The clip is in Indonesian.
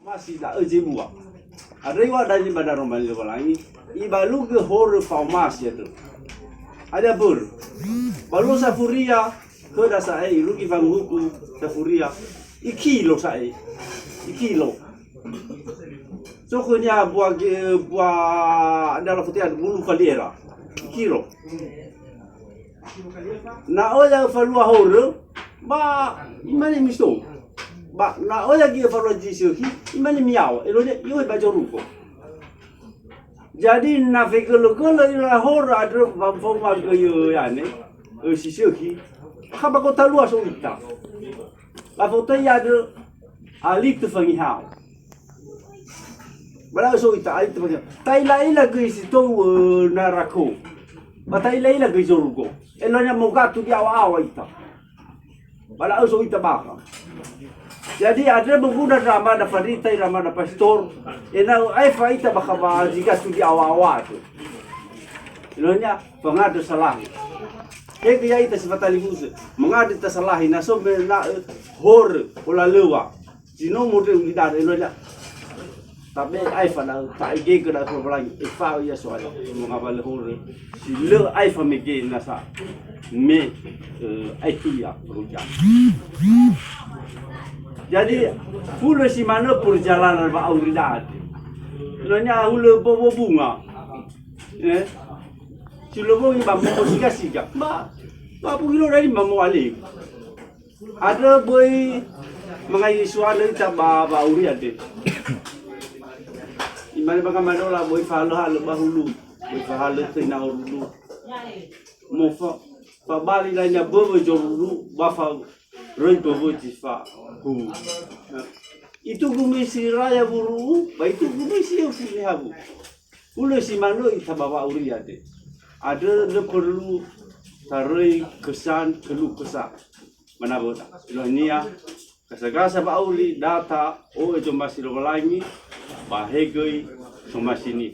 masih tak buah. Ada yang ada di bandar rumah itu lagi. Ibalu ke hor farmasi itu. Ada pun. Balu safuria ke dasar lu ki fanguku safuria. Ikilo saya. Ikilo. So kunya buah dalam futian bulu kalira. Ikilo. Na oya falua hor ba imani misto. Ba na oya ki falua jisu imani miao. Elonya yo ba joruko. Jadi na fekelo ila hor ada forma ke yo yani. Sisuki. Khaba ko talua so ita. La foto ya de alik tu fangi hao. Bala so ita alik tu fangi. Tai la ila ke situ narako. Ba tai la ila ke joruko. Elonya moga tu dia awa ita. Bala so ita baka. Jadi ada berguna drama da farita drama da pastor. Ena ai faita baka ba jika tu dia awa tu. Elonya pengadu salah. Kaya ita sifatali musa. Mengadu ta salah na so na hor ola lewa. Sino mo de lidar elonya. Tapi ai fa na ta ge ke da problem ifa ya soal mengabal hor. Si le ai fa me ge na sa. Me ai ya perujar. Jadi hulu si mana perjalanan ba auridad. Elonya hulu bobo bunga. Si lobo iba mo siga. Ba pugilo dari mamo ali. Ada boy mengai suara ita ba auridad. Imane baka manola boy falo halo bahulu. Boy falo tina ulu. Mo fa bali la nya bobo jorulu ba fa Roy bobo jifa. Itu gumisi raya buru, ba itu gumisi yang sini habu. Ulo si mano ita bawa uriade. Ada le perlu tarai kesan kelu kesan. Mana boda. Lo ni ya. Kasagasa ba uli data o ejo masih lo lagi. Bahegoi so masini.